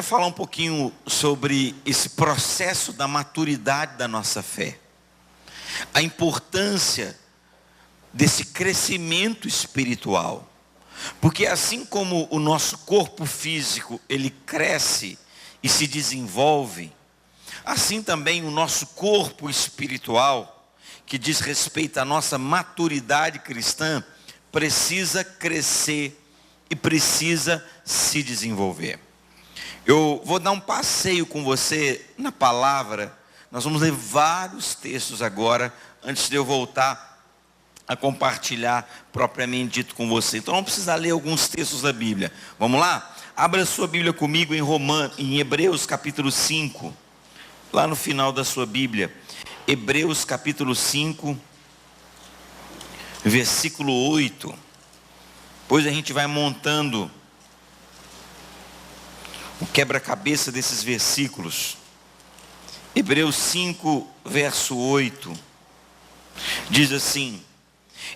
quero falar um pouquinho sobre esse processo da maturidade da nossa fé. A importância desse crescimento espiritual. Porque assim como o nosso corpo físico, ele cresce e se desenvolve, assim também o nosso corpo espiritual, que diz respeito à nossa maturidade cristã, precisa crescer e precisa se desenvolver. Eu vou dar um passeio com você na palavra. Nós vamos ler vários textos agora, antes de eu voltar a compartilhar propriamente dito com você. Então vamos precisar ler alguns textos da Bíblia. Vamos lá? Abra sua Bíblia comigo em Hebreus capítulo 5. Lá no final da sua Bíblia. Hebreus capítulo 5, versículo 8. Depois a gente vai montando o quebra-cabeça desses versículos. Hebreus 5, verso 8. Diz assim: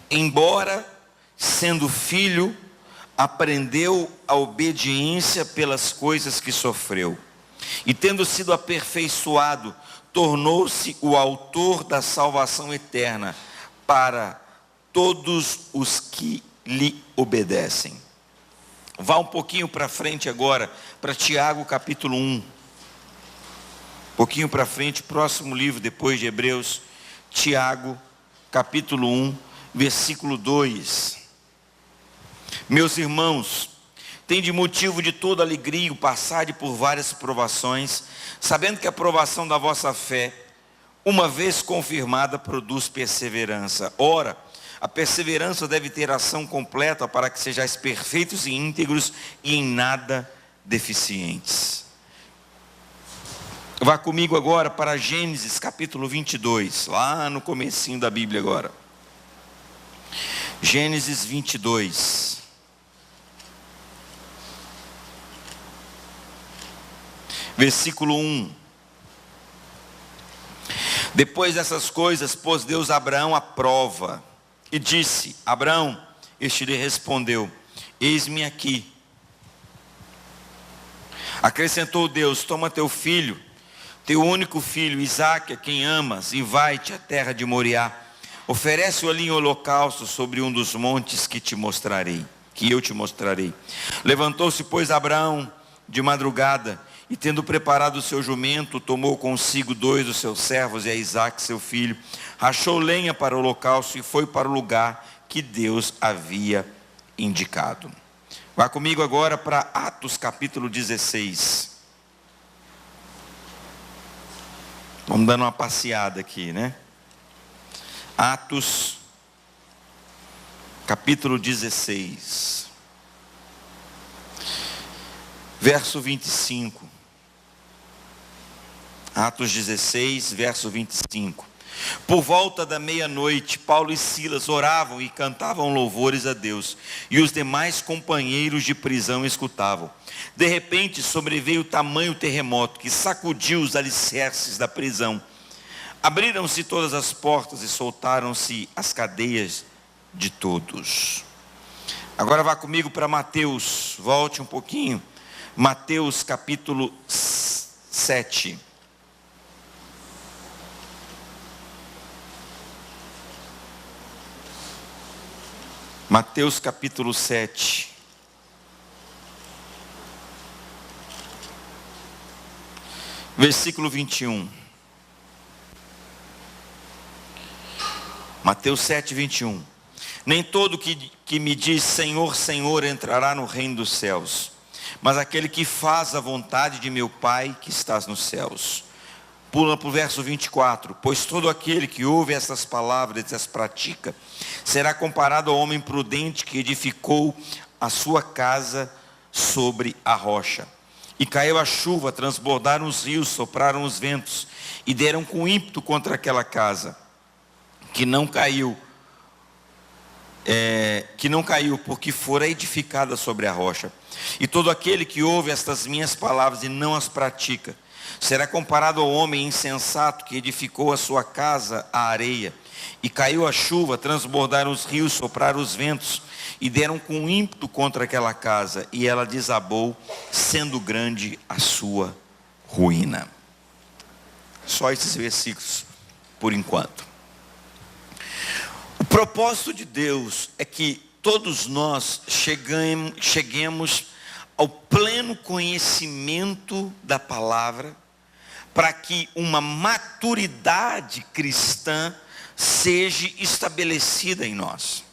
embora sendo filho, aprendeu a obediência pelas coisas que sofreu. E tendo sido aperfeiçoado, tornou-se o autor da salvação eterna para todos os que lhe obedecem. Vá um pouquinho para frente agora, para Tiago capítulo 1. Um pouquinho para frente, próximo livro depois de Hebreus, Tiago capítulo 1, versículo 2. Meus irmãos, tende motivo de toda alegria o passar por várias provações, sabendo que a provação da vossa fé, uma vez confirmada, produz perseverança. Ora, a perseverança deve ter ação completa para que sejais perfeitos e íntegros e em nada deficientes. Vá comigo agora para Gênesis capítulo 22, lá no comecinho da Bíblia agora. Gênesis 22. Versículo 1. Depois dessas coisas, pôs Deus a Abraão à prova e disse: Abraão, este lhe respondeu: eis-me aqui. Acrescentou Deus: toma teu filho, teu único filho, Isaque, a quem amas, e vai-te à terra de Moriá. Oferece-o ali em holocausto sobre um dos montes que eu te mostrarei. Levantou-se, pois, Abraão de madrugada, e tendo preparado o seu jumento, tomou consigo 2 dos seus servos e a Isaque seu filho, rachou lenha para o holocausto e foi para o lugar que Deus havia indicado. Vá comigo agora para Atos capítulo 16. Vamos dando uma passeada aqui, né? Atos capítulo 16, verso 25. Atos 16, verso 25. Por volta da meia-noite, Paulo e Silas oravam e cantavam louvores a Deus, e os demais companheiros de prisão escutavam. De repente sobreveio tamanho terremoto que sacudiu os alicerces da prisão. Abriram-se todas as portas e soltaram-se as cadeias de todos. Agora vá comigo para Mateus, volte um pouquinho. Mateus capítulo 7. Mateus capítulo 7. Versículo 21. Mateus 7, 21. Nem todo que me diz Senhor, Senhor entrará no reino dos céus, mas aquele que faz a vontade de meu Pai que estás nos céus. Pula para o verso 24. Pois todo aquele que ouve essas palavras e as pratica, será comparado ao homem prudente que edificou a sua casa sobre a rocha. E caiu a chuva, transbordaram os rios, sopraram os ventos, e deram com ímpeto contra aquela casa, que não caiu, que não caiu, porque fora edificada sobre a rocha. E todo aquele que ouve estas minhas palavras e não as pratica, será comparado ao homem insensato que edificou a sua casa à areia. E caiu a chuva, transbordaram os rios, sopraram os ventos, e deram com ímpeto contra aquela casa, e ela desabou, sendo grande a sua ruína. Só esses versículos, por enquanto. O propósito de Deus é que todos nós cheguemos ao pleno conhecimento da palavra, para que uma maturidade cristã seja estabelecida em nós.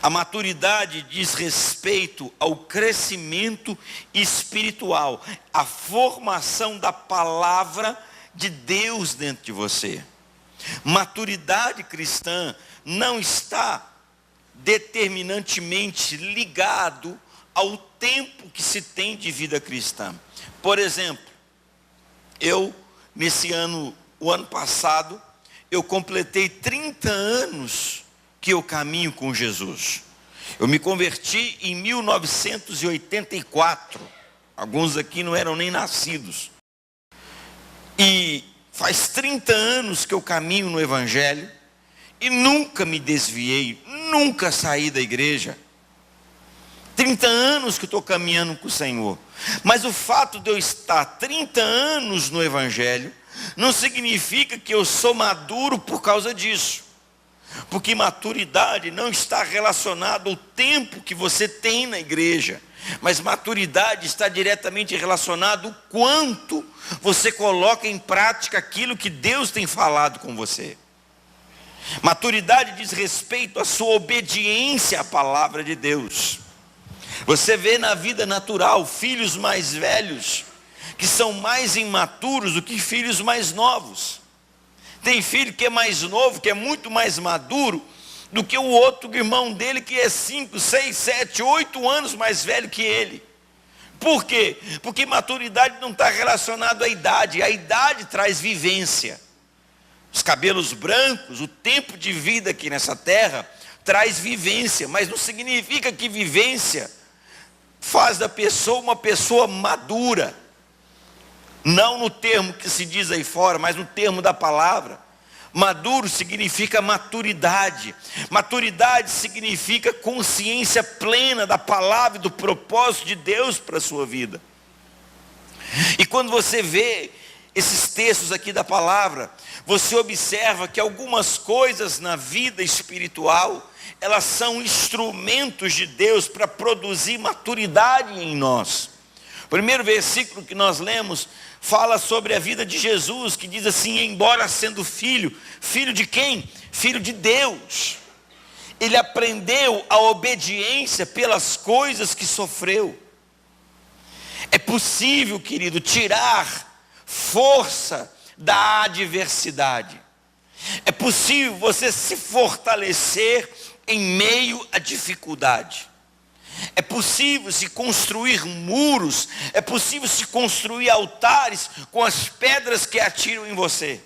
A maturidade diz respeito ao crescimento espiritual, à formação da palavra de Deus dentro de você. Maturidade cristã não está determinantemente ligado ao tempo que se tem de vida cristã. Por exemplo, o ano passado, eu completei 30 anos que eu caminho com Jesus. Eu me converti em 1984. Alguns aqui não eram nem nascidos. E faz 30 anos que eu caminho no Evangelho e nunca me desviei, nunca saí da igreja. 30 anos que eu estou caminhando com o Senhor. Mas o fato de eu estar 30 anos no Evangelho não significa que eu sou maduro por causa disso. Porque maturidade não está relacionada ao tempo que você tem na igreja. Mas maturidade está diretamente relacionada ao quanto você coloca em prática aquilo que Deus tem falado com você. Maturidade diz respeito à sua obediência à palavra de Deus. Você vê na vida natural filhos mais velhos que são mais imaturos do que filhos mais novos. Tem filho que é mais novo, que é muito mais maduro do que o outro irmão dele que é 5, 6, 7, 8 anos mais velho que ele. Por quê? Porque maturidade não está relacionada à idade. A idade traz vivência. Os cabelos brancos, o tempo de vida aqui nessa terra traz vivência, mas não significa que vivência faz da pessoa uma pessoa madura. Não no termo que se diz aí fora, mas no termo da palavra. Maduro significa maturidade. Maturidade significa consciência plena da palavra e do propósito de Deus para a sua vida. E quando você vê esses textos aqui da palavra, você observa que algumas coisas na vida espiritual, elas são instrumentos de Deus para produzir maturidade em nós. O primeiro versículo que nós lemos fala sobre a vida de Jesus, que diz assim: embora sendo filho, filho de quem? Filho de Deus. Ele aprendeu a obediência pelas coisas que sofreu. É possível, querido, tirar força da adversidade. É possível você se fortalecer em meio à dificuldade. É possível se construir muros, é possível se construir altares com as pedras que atiram em você.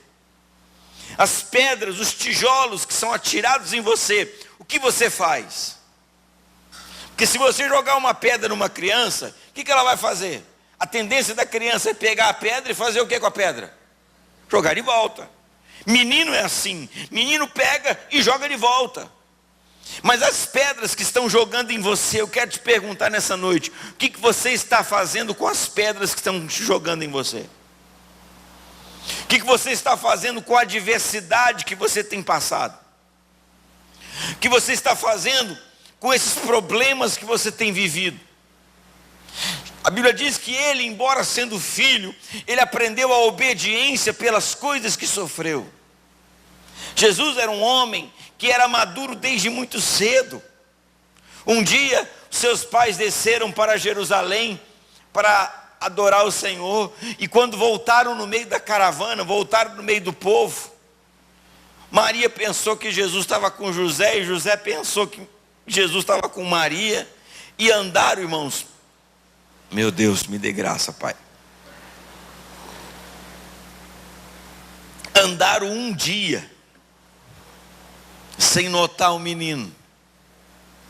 As pedras, os tijolos que são atirados em você, o que você faz? Porque se você jogar uma pedra numa criança, o que ela vai fazer? A tendência da criança é pegar a pedra e fazer o que com a pedra? Jogar de volta. Menino é assim, menino pega e joga de volta. Mas as pedras que estão jogando em você, eu quero te perguntar nessa noite, o que você está fazendo com as pedras que estão jogando em você? O que você está fazendo com a adversidade que você tem passado? O que você está fazendo com esses problemas que você tem vivido? A Bíblia diz que ele, embora sendo filho, ele aprendeu a obediência pelas coisas que sofreu. Jesus era um homem que era maduro desde muito cedo. Um dia, seus pais desceram para Jerusalém para adorar o Senhor, e quando voltaram no meio da caravana, voltaram no meio do povo, Maria pensou que Jesus estava com José, e José pensou que Jesus estava com Maria, e andaram, irmãos, meu Deus, me dê graça, Pai. Andaram um dia, sem notar o menino.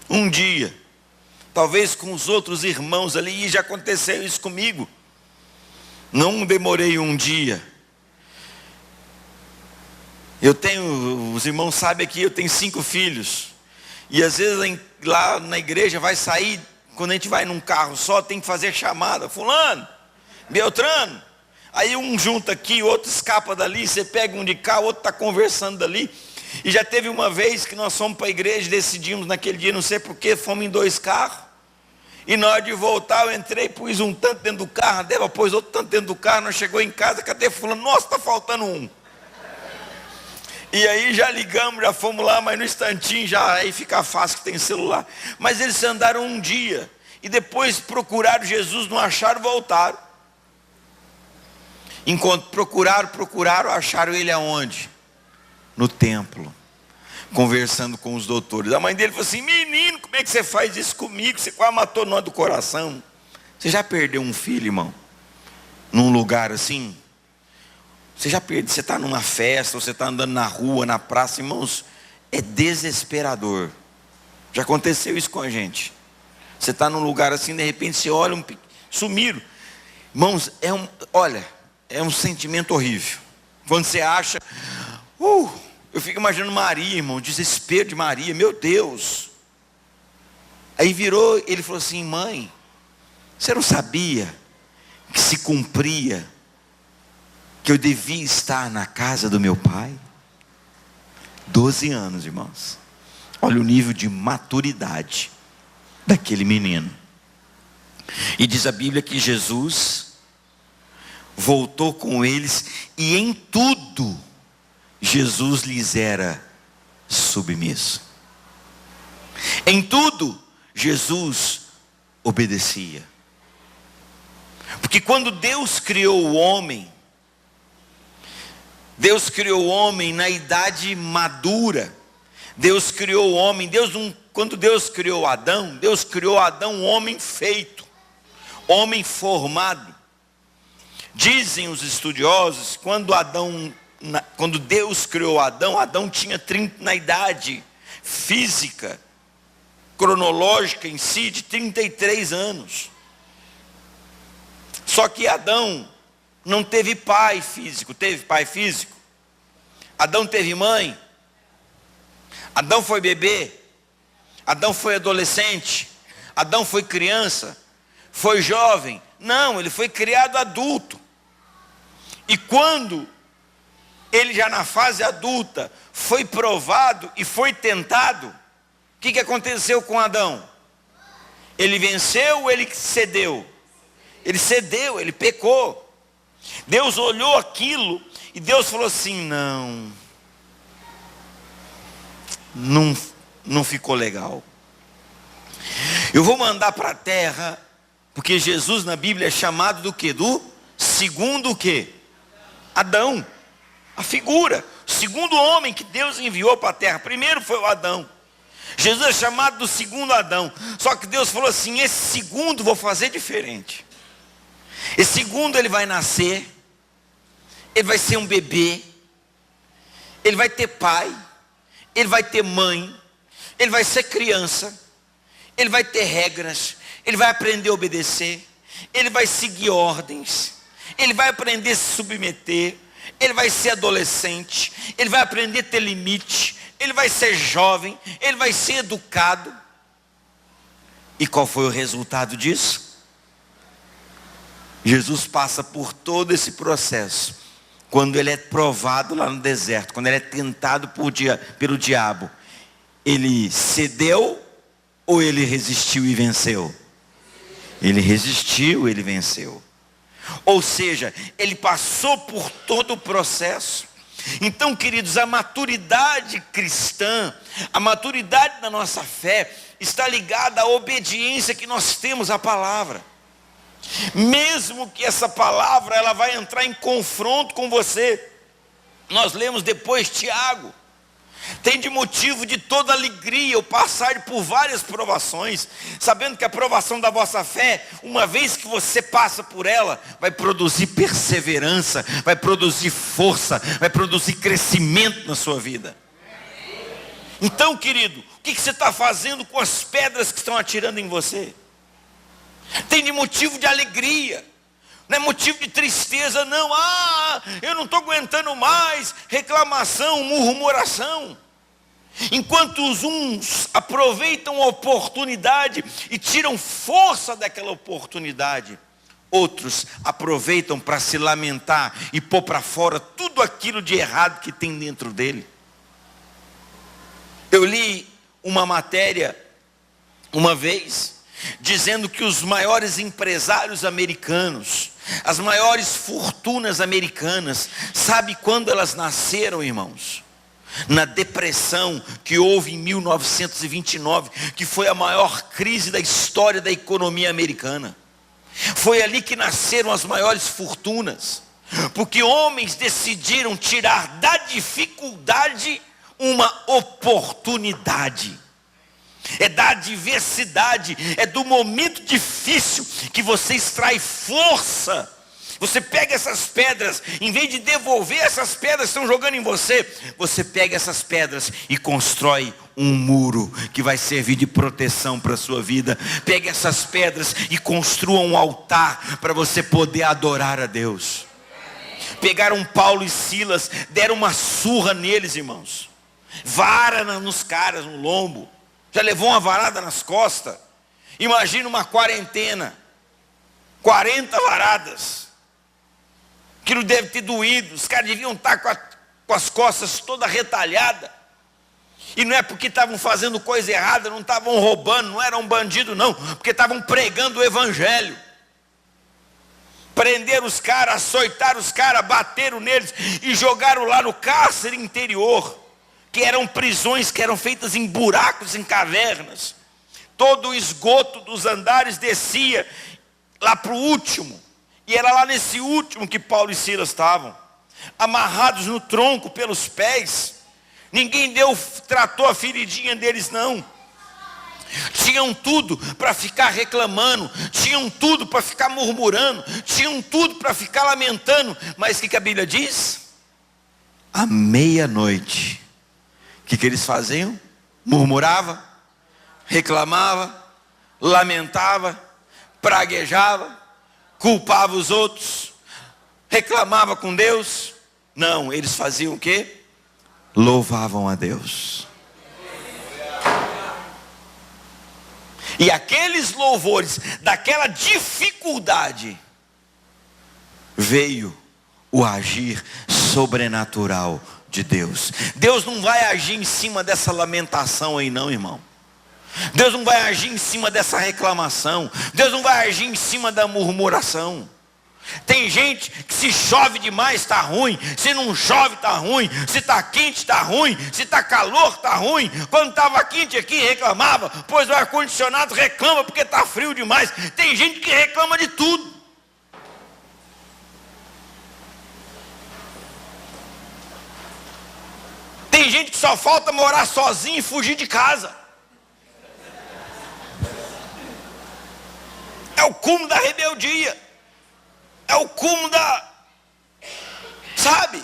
Um dia. Talvez com os outros irmãos ali, e já aconteceu isso comigo. Não demorei um dia. Os irmãos sabem aqui, eu tenho 5 filhos. E às vezes lá na igreja vai sair, quando a gente vai num carro só, tem que fazer chamada. Fulano, Beltrano. Aí um junta aqui, outro escapa dali, você pega um de cá, o outro está conversando dali. E já teve uma vez que nós fomos para a igreja, decidimos naquele dia, não sei porquê, fomos em 2 carros. E na hora de voltar, eu entrei, pus um tanto dentro do carro, a Débora pôs outro tanto dentro do carro, nós chegou em casa, cadê fulano? Nossa, está faltando um. E aí já ligamos, já fomos lá, mas no instantinho já aí fica fácil que tem celular. Mas eles andaram um dia, e depois procuraram Jesus, não acharam, voltaram. Enquanto procuraram, acharam ele aonde? No templo, conversando com os doutores. A mãe dele falou assim: menino, como é que você faz isso comigo? Você quase matou nós do coração. Você já perdeu um filho, irmão? Num lugar assim? Você já perdeu, você está numa festa, ou você está andando na rua, na praça, irmãos, é desesperador. Já aconteceu isso com a gente. Você está num lugar assim, de repente você olha, sumiram. Irmãos, é um sentimento horrível. Quando você acha, eu fico imaginando Maria, irmão, o desespero de Maria, meu Deus. Aí virou, ele falou assim: mãe, você não sabia que se cumpria, que eu devia estar na casa do meu pai? 12 anos, irmãos. Olha o nível de maturidade daquele menino. E diz a Bíblia que Jesus voltou com eles, e em tudo Jesus lhes era submisso. Em tudo Jesus obedecia. Porque quando Deus criou o homem na idade madura. Deus criou o homem. Quando Deus criou Adão um homem feito, homem formado. Dizem os estudiosos, quando Deus criou Adão tinha 30, na idade física, cronológica em si, de 33 anos. Só que Adão não teve pai físico. Teve pai físico? Adão teve mãe? Adão foi bebê? Adão foi adolescente? Adão foi criança? Foi jovem? Não, ele foi criado adulto. E quando ele já na fase adulta foi provado e foi tentado, o que aconteceu com Adão? Ele venceu ou ele cedeu? Ele cedeu, ele pecou. Deus olhou aquilo e Deus falou assim: não ficou legal. Eu vou mandar para a terra, porque Jesus na Bíblia é chamado do quê? Do segundo o quê? Adão. A figura, o segundo homem que Deus enviou para a terra. Primeiro foi o Adão. Jesus é chamado do segundo Adão. Só que Deus falou assim: esse segundo vou fazer diferente. Esse segundo ele vai nascer, ele vai ser um bebê, ele vai ter pai, ele vai ter mãe, ele vai ser criança, ele vai ter regras, ele vai aprender a obedecer, ele vai seguir ordens, ele vai aprender a se submeter, ele vai ser adolescente, ele vai aprender a ter limite, ele vai ser jovem, ele vai ser educado. E qual foi o resultado disso? Jesus passa por todo esse processo. Quando ele é provado lá no deserto, quando ele é tentado pelo diabo, ele cedeu ou ele resistiu e venceu? Ele resistiu, ele venceu. Ou seja, ele passou por todo o processo. Então, queridos, a maturidade cristã, a maturidade da nossa fé, está ligada à obediência que nós temos à palavra. Mesmo que essa palavra ela vai entrar em confronto com você. Nós lemos depois Tiago: tem de motivo de toda alegria eu passar por várias provações, sabendo que a provação da vossa fé, uma vez que você passa por ela, vai produzir perseverança, vai produzir força, vai produzir crescimento na sua vida. Então, querido, o que você está fazendo com as pedras que estão atirando em você? Tem de motivo de alegria, não é motivo de tristeza não. Eu não estou aguentando mais, reclamação, murmuração. Enquanto os uns aproveitam a oportunidade e tiram força daquela oportunidade, outros aproveitam para se lamentar e pôr para fora tudo aquilo de errado que tem dentro dele. Eu li uma matéria uma vez, dizendo que os maiores empresários americanos, as maiores fortunas americanas, sabe quando elas nasceram, irmãos? Na depressão que houve em 1929, que foi a maior crise da história da economia americana. Foi ali que nasceram as maiores fortunas, porque homens decidiram tirar da dificuldade uma oportunidade. É da adversidade, é do momento difícil que você extrai força. Você pega essas pedras, em vez de devolver essas pedras que estão jogando em você, você pega essas pedras e constrói um muro que vai servir de proteção para a sua vida. Pega essas pedras e construa um altar para você poder adorar a Deus. Pegaram Paulo e Silas, deram uma surra neles, irmãos. Vara nos caras, no lombo. Já levou uma varada nas costas. Imagina uma quarentena, 40 varadas. Aquilo deve ter doído. Os caras deviam estar com as costas toda retalhadas. E não é porque estavam fazendo coisa errada, não estavam roubando, não eram bandidos não, porque estavam pregando o evangelho. Prenderam os caras, açoitaram os caras, bateram neles e jogaram lá no cárcere interior, que eram prisões que eram feitas em buracos, em cavernas. Todo o esgoto dos andares descia lá para o último. E era lá nesse último que Paulo e Silas estavam, amarrados no tronco pelos pés. Ninguém tratou a feridinha deles não. Tinham tudo para ficar reclamando, tinham tudo para ficar murmurando, tinham tudo para ficar lamentando. Mas o que a Bíblia diz? À meia-noite, o que eles faziam? Murmurava, reclamava, lamentava, praguejava, culpava os outros, reclamava com Deus. Não, eles faziam o quê? Louvavam a Deus. E aqueles louvores, daquela dificuldade, veio o agir sobrenatural de Deus. Deus não vai agir em cima dessa lamentação aí não, irmão. Deus não vai agir em cima dessa reclamação. Deus não vai agir em cima da murmuração. Tem gente que se chove demais está ruim, se não chove está ruim, se está quente está ruim, se está calor está ruim. Quando estava quente aqui reclamava, pois o ar-condicionado reclama porque está frio demais. Tem gente que reclama de tudo. Tem gente que só falta morar sozinho e fugir de casa. É o cúmulo da rebeldia. É o cúmulo sabe?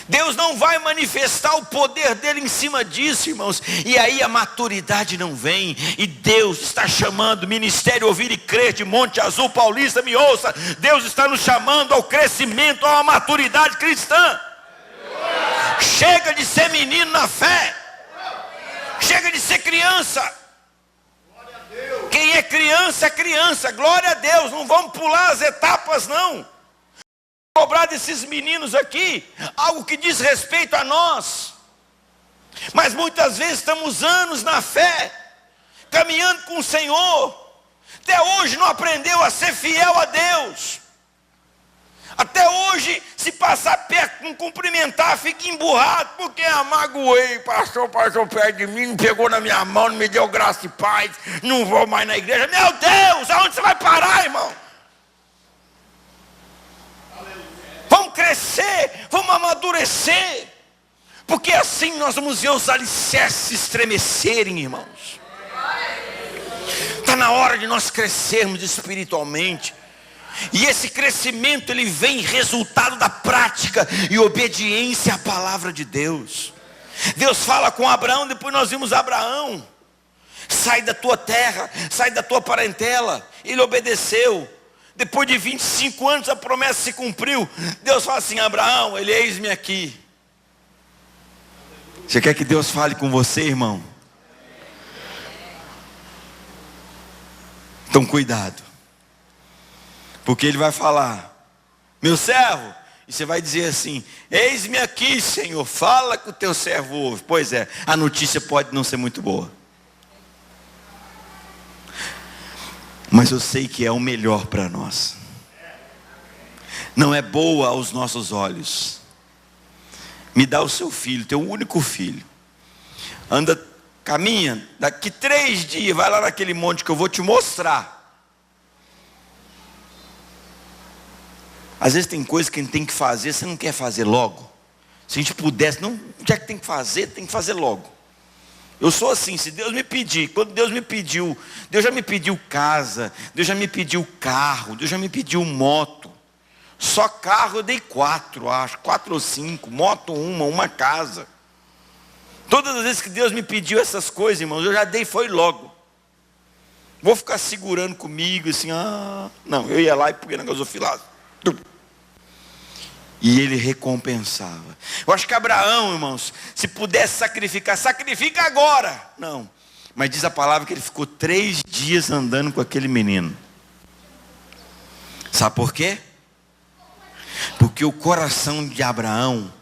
Deus não vai manifestar o poder dele em cima disso, irmãos. E aí a maturidade não vem. E Deus está chamando, Ministério Ouvir e Crer de Monte Azul Paulista, me ouça. Deus está nos chamando ao crescimento, a uma maturidade cristã. Chega de ser menino na fé. Chega de ser criança. Quem é criança, glória a Deus. Não vamos pular as etapas não. Cobrar desses meninos aqui algo que diz respeito a nós. Mas muitas vezes estamos anos na fé, caminhando com o Senhor, até hoje não aprendeu a ser fiel a Deus. Até hoje, se passar perto, não cumprimentar, fica emburrado, porque magoei, passou perto de mim, não pegou na minha mão, não me deu graça e paz, não vou mais na igreja. Meu Deus, aonde você vai parar, irmão? Vamos crescer, vamos amadurecer, porque assim nós vamos ver os alicerces estremecerem, irmãos. Está na hora de nós crescermos espiritualmente. E esse crescimento ele vem resultado da prática e obediência à palavra de Deus. Deus fala com Abraão, depois nós vimos Abraão: sai da tua terra, sai da tua parentela. Ele obedeceu. Depois de 25 anos a promessa se cumpriu. Deus fala assim: Abraão, ele, eis-me aqui. Você quer que Deus fale com você, irmão? Então cuidado, porque Ele vai falar: meu servo. E você vai dizer assim: eis-me aqui, Senhor, fala que o teu servo ouve. Pois é, a notícia pode não ser muito boa, mas eu sei que é o melhor para nós. Não é boa aos nossos olhos. Me dá o seu filho, teu único filho. Anda, caminha, daqui 3 dias, vai lá naquele monte que eu vou te mostrar. Às vezes tem coisa que a gente tem que fazer, você não quer fazer logo. Se a gente pudesse, não, já que tem que fazer logo. Eu sou assim, se Deus me pedir, quando Deus me pediu, Deus já me pediu casa, Deus já me pediu carro, Deus já me pediu moto. Só carro eu dei 4, acho, 4 ou 5, moto uma casa. Todas as vezes que Deus me pediu essas coisas, irmãos, eu já dei, foi logo. Vou ficar segurando comigo, assim, não, eu ia lá e punha na gasofilação. E Ele recompensava. Eu acho que Abraão, irmãos, se pudesse sacrificar, sacrifica agora. Não, mas diz a palavra que ele ficou 3 dias andando com aquele menino. Sabe por quê? Porque o coração de Abraão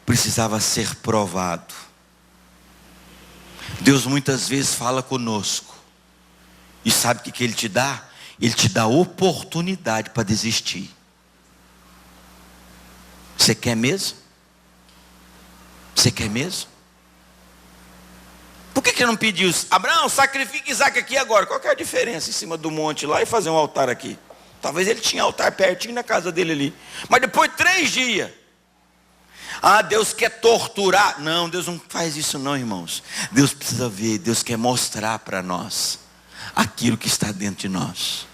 precisava ser provado. Deus muitas vezes fala conosco, e sabe o que Ele te dá? Ele te dá oportunidade para desistir. Você quer mesmo? Você quer mesmo? Por que Ele não pediu: Abraão, sacrifica Isaac aqui agora? Qual que é a diferença em cima do monte lá e fazer um altar aqui? Talvez ele tinha altar pertinho na casa dele ali. Mas depois de 3 dias. Deus quer torturar. Não, Deus não faz isso não, irmãos. Deus precisa ver, Deus quer mostrar para nós aquilo que está dentro de nós.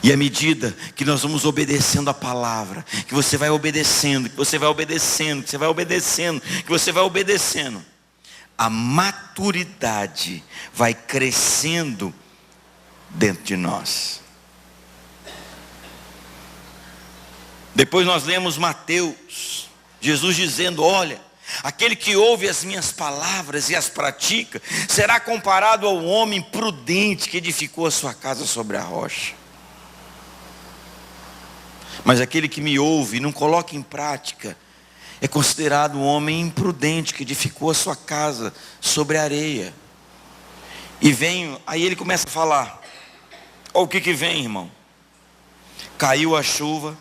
E à medida que nós vamos obedecendo a palavra, que você vai obedecendo, que você vai obedecendo, que você vai obedecendo, que você vai obedecendo, a maturidade vai crescendo dentro de nós. Depois nós lemos Mateus, Jesus dizendo: olha, aquele que ouve as minhas palavras e as pratica, será comparado ao homem prudente que edificou a sua casa sobre a rocha. Mas aquele que me ouve e não coloca em prática, é considerado um homem imprudente que edificou a sua casa sobre a areia. E aí ele começa a falar. Olha o que vem, irmão. Caiu a chuva,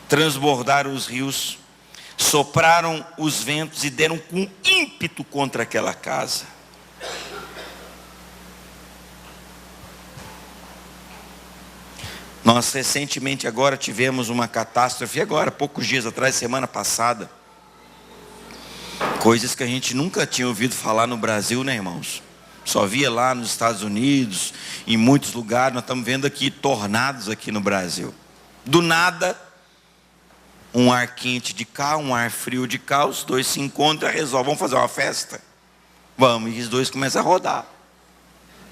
transbordaram os rios, sopraram os ventos e deram com ímpeto contra aquela casa. Nós recentemente agora tivemos uma catástrofe, poucos dias atrás, semana passada. Coisas que a gente nunca tinha ouvido falar no Brasil, né, irmãos? Só via lá nos Estados Unidos, em muitos lugares. Nós estamos vendo aqui tornados aqui no Brasil. Do nada, um ar quente de cá, um ar frio de cá, os dois se encontram e resolvem: vamos fazer uma festa? Vamos, e os dois começam a rodar.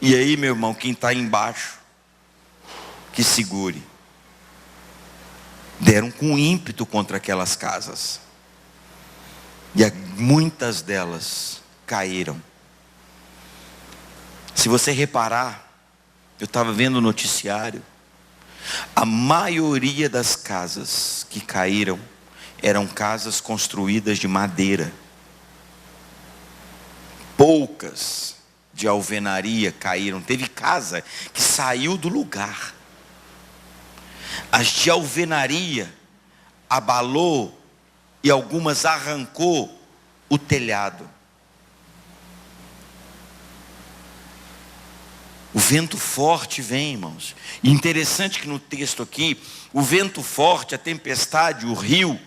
E aí, meu irmão, quem está embaixo, que segure. Deram com ímpeto contra aquelas casas. E muitas delas caíram. Se você reparar, eu estava vendo o noticiário, a maioria das casas que caíram eram casas construídas de madeira. Poucas de alvenaria caíram. Teve casa que saiu do lugar. As de alvenaria abalou e algumas arrancou o telhado. O vento forte vem, irmãos. E interessante que no texto aqui, o vento forte, a tempestade, o rio,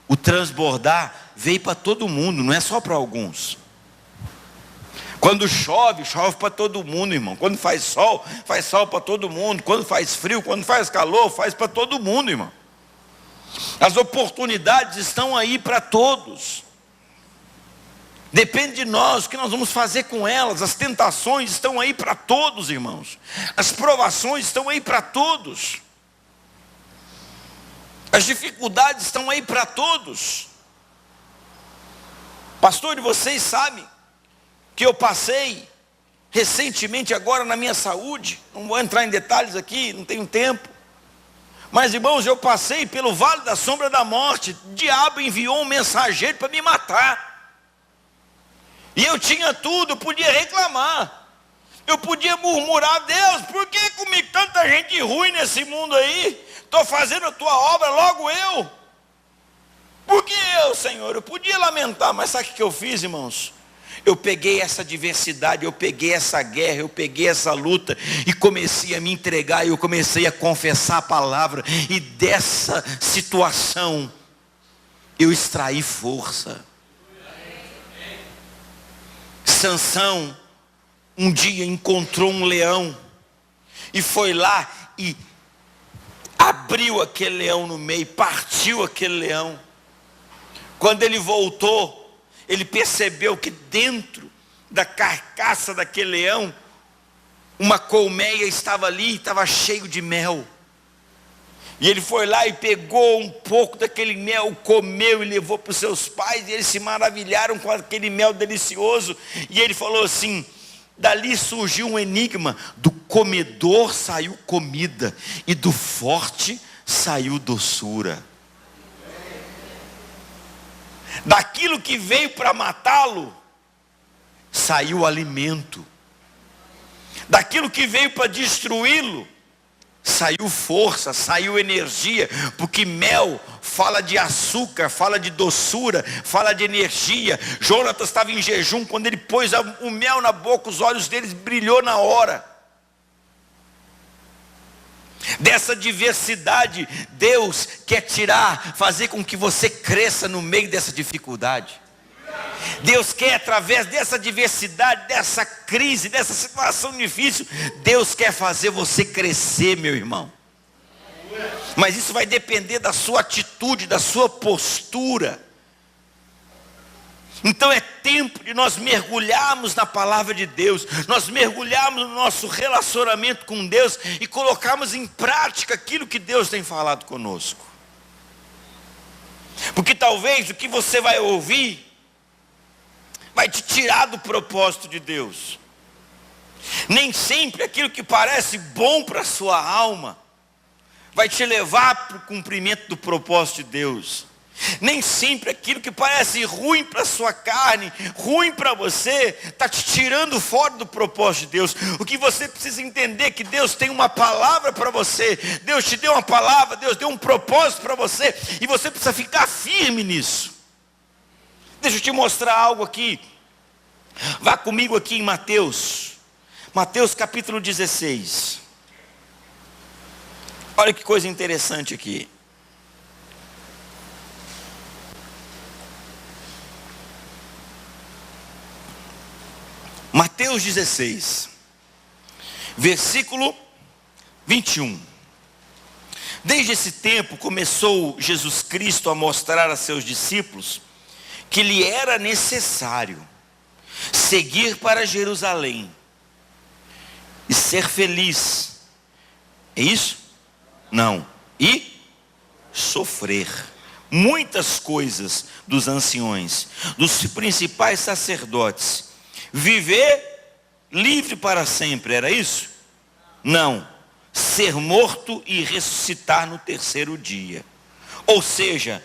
o transbordar, veio para todo mundo, não é só para alguns. Quando chove, chove para todo mundo, irmão. Quando faz sol para todo mundo. Quando faz frio, quando faz calor, faz para todo mundo, irmão. As oportunidades estão aí para todos. Depende de nós, o que nós vamos fazer com elas. As tentações estão aí para todos, irmãos. As provações estão aí para todos. As dificuldades estão aí para todos. Pastor, e vocês sabem que eu passei recentemente agora na minha saúde. Não vou entrar em detalhes aqui, não tenho tempo. Mas, irmãos, eu passei pelo vale da sombra da morte. O diabo enviou um mensageiro para me matar. E eu tinha tudo, eu podia reclamar. Eu podia murmurar: Deus, por que comigo tanta gente ruim nesse mundo aí? Estou fazendo a tua obra, logo eu. Por que eu, Senhor? Eu podia lamentar, mas sabe o que eu fiz, irmãos? Eu peguei essa adversidade, eu peguei essa guerra, eu peguei essa luta e comecei a me entregar, eu comecei a confessar a palavra, e dessa situação eu extraí força. Sansão um dia encontrou um leão e foi lá e abriu aquele leão no meio, partiu aquele leão. Quando ele voltou, ele percebeu que dentro da carcaça daquele leão, uma colmeia estava ali, estava cheio de mel. E ele foi lá e pegou um pouco daquele mel, comeu e levou para os seus pais, e eles se maravilharam com aquele mel delicioso. E ele falou assim: dali surgiu um enigma: do comedor saiu comida, e do forte saiu doçura. Daquilo que veio para matá-lo, saiu alimento. Daquilo que veio para destruí-lo, saiu força, saiu energia. Porque mel fala de açúcar, fala de doçura, fala de energia. Jonatas estava em jejum, quando ele pôs o mel na boca, os olhos deles brilhou na hora. Dessa diversidade, Deus quer tirar, fazer com que você cresça no meio dessa dificuldade. Deus quer, através dessa diversidade, dessa crise, dessa situação difícil, Deus quer fazer você crescer, meu irmão. Mas isso vai depender da sua atitude, da sua postura. Então é tempo de nós mergulharmos na palavra de Deus, nós mergulharmos no nosso relacionamento com Deus e colocarmos em prática aquilo que Deus tem falado conosco. Porque talvez o que você vai ouvir vai te tirar do propósito de Deus. Nem sempre aquilo que parece bom para a sua alma vai te levar para o cumprimento do propósito de Deus. Nem sempre aquilo que parece ruim para a sua carne, ruim para você, está te tirando fora do propósito de Deus. O que você precisa entender é que Deus tem uma palavra para você. Deus te deu uma palavra, Deus deu um propósito para você, e você precisa ficar firme nisso. Deixa eu te mostrar algo aqui. Vá comigo aqui em Mateus capítulo 16. Olha que coisa interessante aqui. Mateus 16, versículo 21. Desde esse tempo começou Jesus Cristo a mostrar a seus discípulos que lhe era necessário seguir para Jerusalém e ser feliz. É isso? Não. E sofrer muitas coisas dos anciões, dos principais sacerdotes, viver livre para sempre. Era isso? Não. Ser morto e ressuscitar no terceiro dia. Ou seja,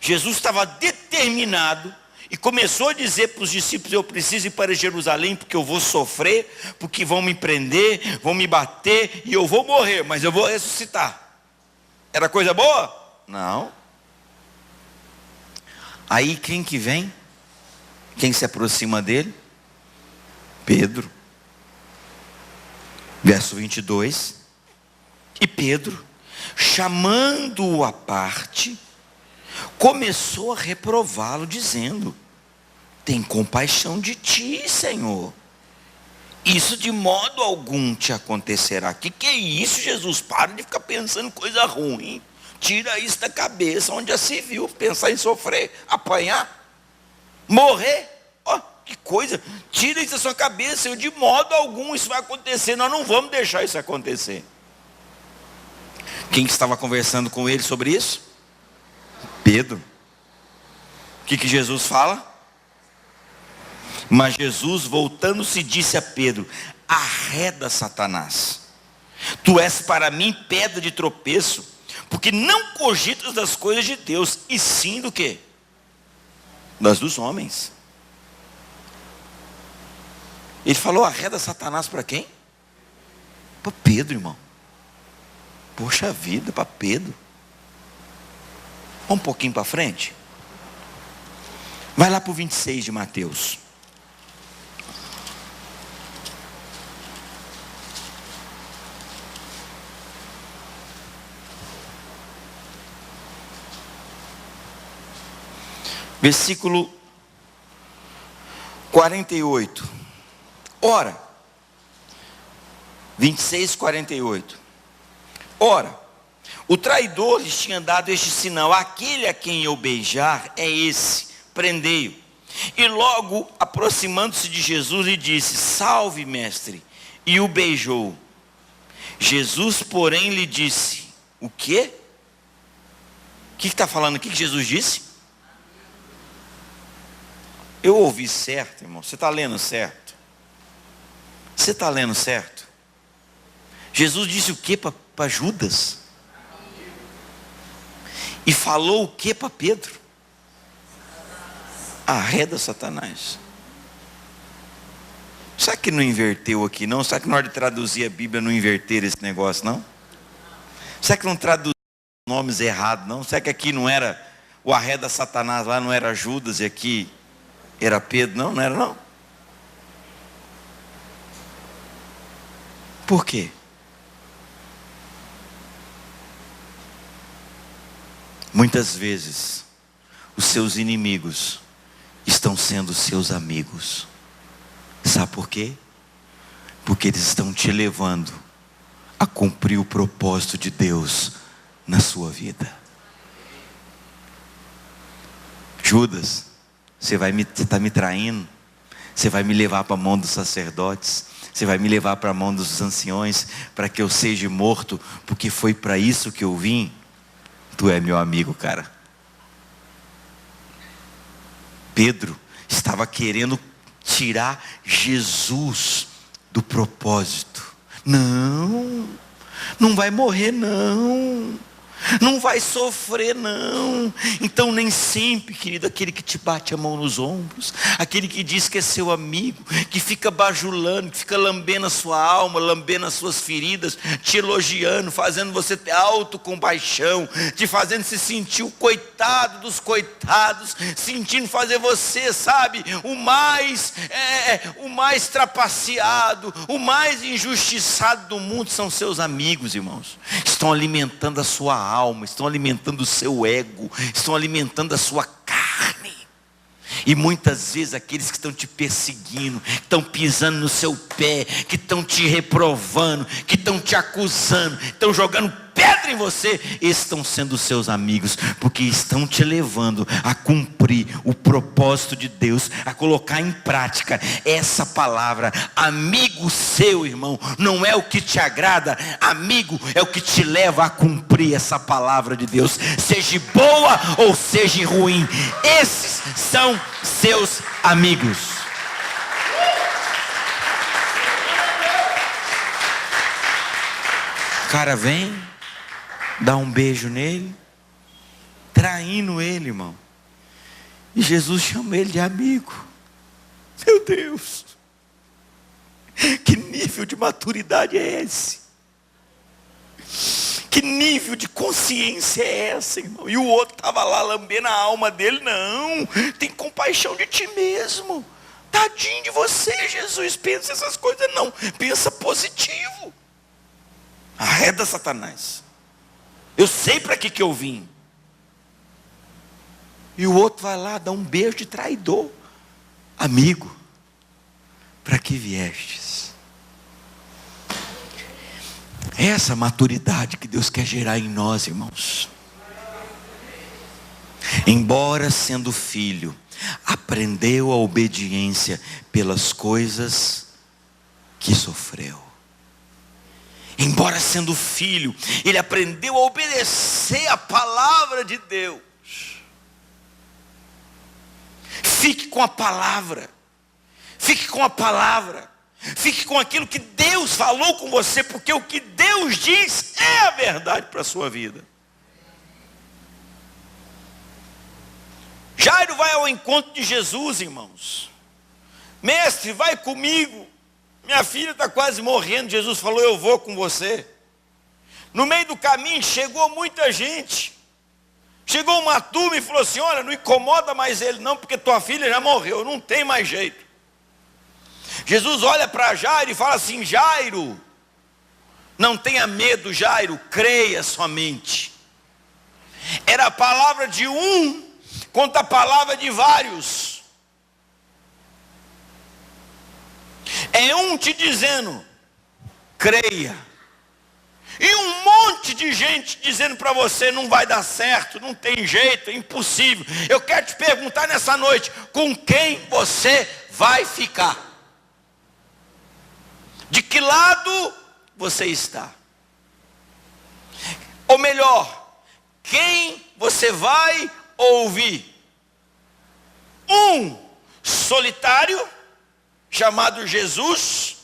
Jesus estava determinado e começou a dizer para os discípulos: eu preciso ir para Jerusalém, porque eu vou sofrer, porque vão me prender, vão me bater e eu vou morrer, mas eu vou ressuscitar. Era coisa boa? Não. Aí quem que vem? Quem se aproxima dele? Pedro. Verso 22. E Pedro, chamando-o à parte, começou a reprová-lo, dizendo: tem compaixão de ti, Senhor. Isso de modo algum te acontecerá. Que é isso, Jesus? Para de ficar pensando coisa ruim. Tira isso da cabeça. Onde já se viu pensar em sofrer, apanhar, morrer? que coisa, tira isso da sua cabeça. Eu, de modo algum isso vai acontecer, nós não vamos deixar isso acontecer. Quem estava conversando com ele sobre isso? Pedro. O que Jesus fala? Mas Jesus, voltando-se, disse a Pedro: arreda, Satanás, tu és para mim pedra de tropeço, porque não cogitas das coisas de Deus, e sim do quê? Das dos homens. Ele falou arreda Satanás para quem? Para Pedro, irmão. Poxa vida, para Pedro. Vamos um pouquinho para frente. Vai lá para o 26 de Mateus. Versículo 48. Ora, 26, 48. Ora, o traidor lhes tinha dado este sinal: aquele a quem eu beijar é esse, prendei-o. E logo, aproximando-se de Jesus, lhe disse: salve, mestre, e o beijou. Jesus, porém, lhe disse: o quê? O que está falando aqui que Jesus disse? Eu ouvi certo, irmão? Você está lendo certo? Você está lendo certo? Jesus disse o que para Judas? E falou o que para Pedro? Arreda Satanás. Será que não inverteu aqui não? Será que na hora de traduzir a Bíblia não inverter esse negócio não? Será que não traduz nomes errados não? Será que aqui não era o arreda Satanás, lá não era Judas e aqui era Pedro? Não, não era não. Por quê? Muitas vezes os seus inimigos estão sendo seus amigos. Sabe por quê? Porque eles estão te levando a cumprir o propósito de Deus na sua vida. Judas, você está me traindo, você vai me levar para a mão dos sacerdotes, você vai me levar para a mão dos anciões, para que eu seja morto, porque foi para isso que eu vim. Tu é meu amigo, cara. Pedro estava querendo tirar Jesus do propósito. Não, não vai morrer não. Não vai sofrer não. Então nem sempre, querido, aquele que te bate a mão nos ombros, aquele que diz que é seu amigo, que fica bajulando, que fica lambendo a sua alma, lambendo as suas feridas, te elogiando, fazendo você ter autocompaixão, te fazendo se sentir o coitado dos coitados, sentindo fazer você, sabe, o mais trapaceado, o mais injustiçado do mundo. São seus amigos, irmãos. Estão alimentando a sua alma, estão alimentando o seu ego, estão alimentando a sua carne. E muitas vezes aqueles que estão te perseguindo, que estão pisando no seu pé, que estão te reprovando, que estão te acusando, estão jogando pedra em você, estão sendo seus amigos, porque estão te levando a cumprir o propósito de Deus, a colocar em prática essa palavra. Amigo seu, irmão, não é o que te agrada, amigo é o que te leva a cumprir essa palavra de Deus, seja boa ou seja ruim. Esses são seus amigos. O cara vem, dá um beijo nele, traindo ele, irmão, e Jesus chama ele de amigo. Meu Deus, que nível de maturidade é esse? Que nível de consciência é essa, irmão? E o outro estava lá lambendo a alma dele. Não, tem compaixão de ti mesmo, tadinho de você. Jesus, pensa essas coisas não, pensa positivo. Arreda Satanás, eu sei para que eu vim. E o outro vai lá, dá um beijo de traidor. Amigo, para que viestes? Essa maturidade que Deus quer gerar em nós, irmãos. Embora sendo filho, aprendeu a obediência pelas coisas que sofreu. Embora sendo filho, ele aprendeu a obedecer a palavra de Deus. Fique com a palavra. Fique com a palavra. Fique com aquilo que Deus falou com você, porque o que Deus diz é a verdade para a sua vida. Jairo vai ao encontro de Jesus, irmãos. Mestre, vai comigo. Minha filha está quase morrendo. Jesus falou, eu vou com você. No meio do caminho chegou muita gente. Chegou uma turma e falou assim, olha, não incomoda mais ele não, porque tua filha já morreu, não tem mais jeito. Jesus olha para Jairo e fala assim, Jairo, não tenha medo, Jairo, creia somente. Era a palavra de um contra a palavra de vários. É um te dizendo, creia. E um monte de gente dizendo para você, não vai dar certo, não tem jeito, é impossível. Eu quero te perguntar nessa noite, com quem você vai ficar? De que lado você está? Ou melhor, quem você vai ouvir? Um solitário, chamado Jesus,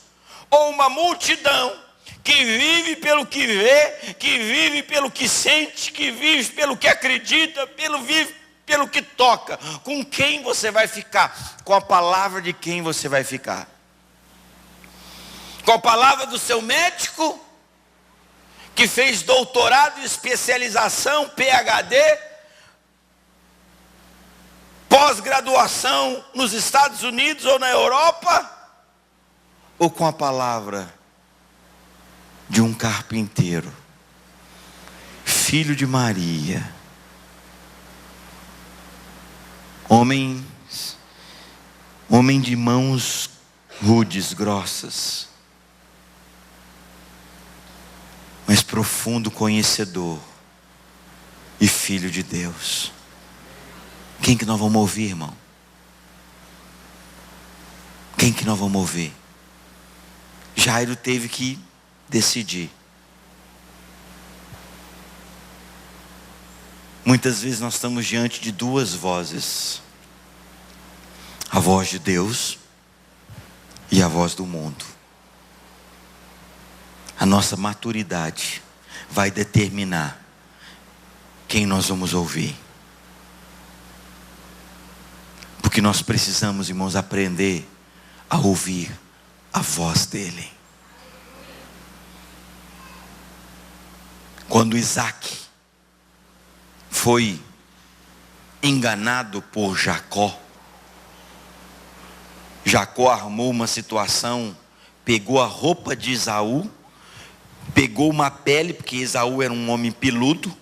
ou uma multidão que vive pelo que vê, que vive pelo que sente, que vive pelo que acredita, vive pelo que toca? Com quem você vai ficar? Com a palavra de quem você vai ficar? Com a palavra do seu médico, que fez doutorado e especialização, PhD, pós-graduação nos Estados Unidos ou na Europa? Ou com a palavra de um carpinteiro, filho de Maria, homem de mãos rudes, grossas, mas profundo conhecedor e filho de Deus? Quem que nós vamos ouvir, irmão? Quem que nós vamos ouvir? Jairo teve que decidir. Muitas vezes nós estamos diante de duas vozes: a voz de Deus e a voz do mundo. A nossa maturidade vai determinar quem nós vamos ouvir. Porque nós precisamos, irmãos, aprender a ouvir a voz dele. Quando Isaac foi enganado por Jacó, Jacó armou uma situação, pegou a roupa de Esaú, pegou uma pele, porque Esaú era um homem peludo,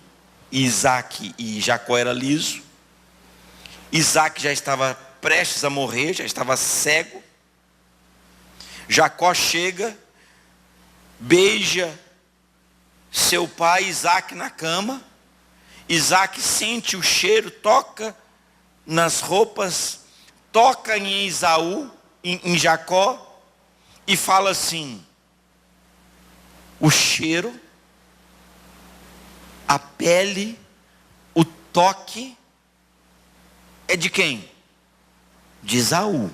e Isaac e Jacó era liso. Isaac já estava prestes a morrer, já estava cego. Jacó chega, beija seu pai Isaac na cama. Isaac sente o cheiro, toca nas roupas, toca em Esaú, em Jacó, e fala assim: o cheiro, a pele, o toque é de quem? De Esaú.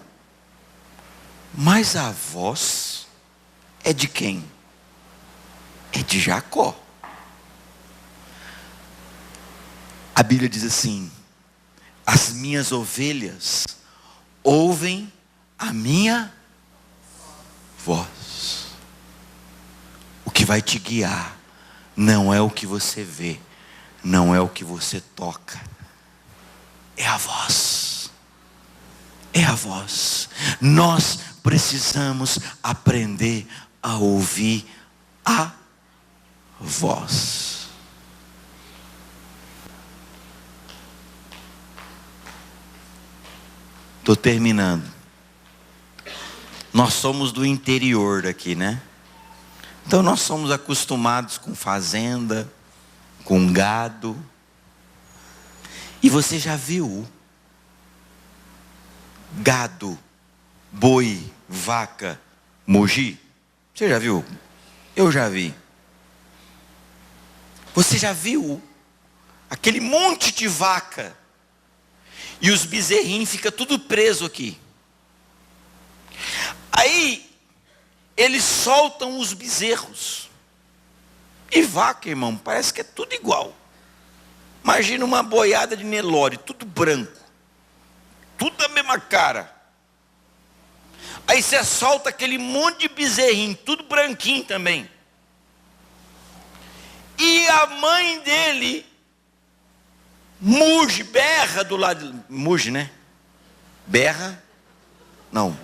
Mas a voz é de quem? É de Jacó. A Bíblia diz assim: as minhas ovelhas ouvem a minha voz. O que vai te guiar não é o que você vê, não é o que você toca, é a voz. É a voz. Nós precisamos aprender a ouvir a voz. Estou terminando. Nós somos do interior daqui, né? Então nós somos acostumados com fazenda, com gado. E você já viu gado, boi, vaca, mugir? Você já viu? Eu já vi. Você já viu aquele monte de vaca e os bezerrinhos ficam tudo preso aqui? Aí eles soltam os bezerros. E vaca, irmão, parece que é tudo igual. Imagina uma boiada de Nelore, tudo branco, tudo da mesma cara. Aí você solta aquele monte de bezerrinho, tudo branquinho também. E a mãe dele muge, berra do lado. Muge, né? Berra? Não.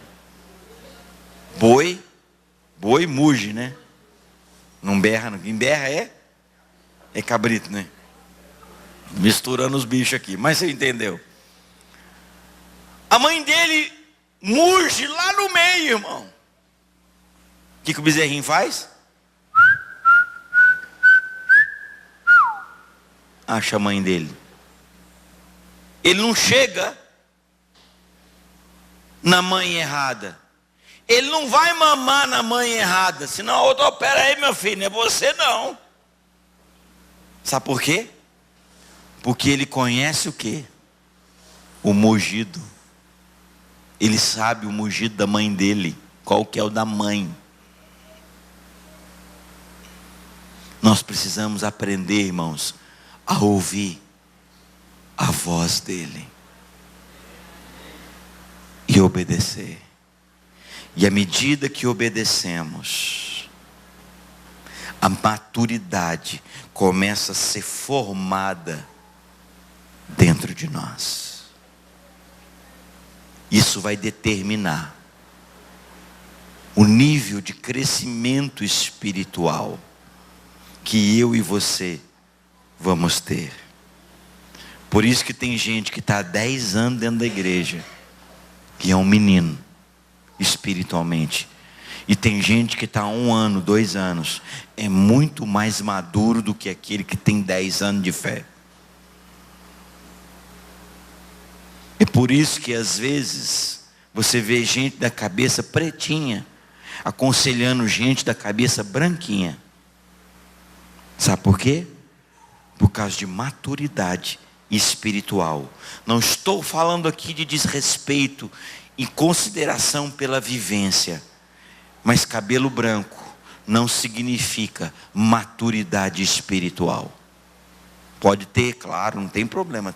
Boi muge, né? Não berra, não. Quem berra é cabrito, né? Misturando os bichos aqui, mas você entendeu. A mãe dele muge lá no meio, irmão. O que o bezerrinho faz? Acha a mãe dele. Ele não chega na mãe errada. Ele não vai mamar na mãe errada. Senão a outra, pera aí, meu filho, não é você não. Sabe por quê? Porque ele conhece o quê? O mugido. Ele sabe o mugido da mãe dele. Qual que é o da mãe? Nós precisamos aprender, irmãos, a ouvir a voz dele e obedecer. E à medida que obedecemos, a maturidade começa a ser formada dentro de nós. Isso vai determinar o nível de crescimento espiritual que eu e você vamos ter. Por isso que tem gente que está há 10 anos dentro da igreja, que é um menino espiritualmente. E tem gente que está há 1 ano, 2 anos, é muito mais maduro do que aquele que tem 10 anos de fé. É por isso que às vezes você vê gente da cabeça pretinha aconselhando gente da cabeça branquinha. Sabe por quê? Por causa de maturidade espiritual. Não estou falando aqui de desrespeito e consideração pela vivência, mas cabelo branco não significa maturidade espiritual. Pode ter, claro, não tem problema.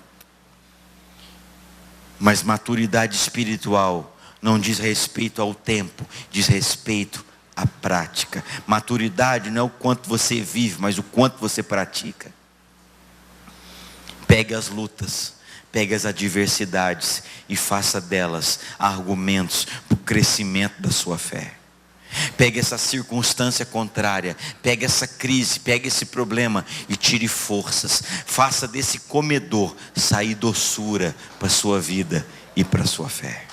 Mas maturidade espiritual não diz respeito ao tempo, diz respeito à prática. Maturidade não é o quanto você vive, mas o quanto você pratica. Pegue as lutas, pegue as adversidades e faça delas argumentos para o crescimento da sua fé. Pegue essa circunstância contrária, pegue essa crise, pegue esse problema e tire forças. Faça desse comedor sair doçura para a sua vida e para a sua fé.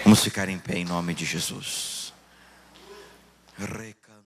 Vamos ficar em pé em nome de Jesus.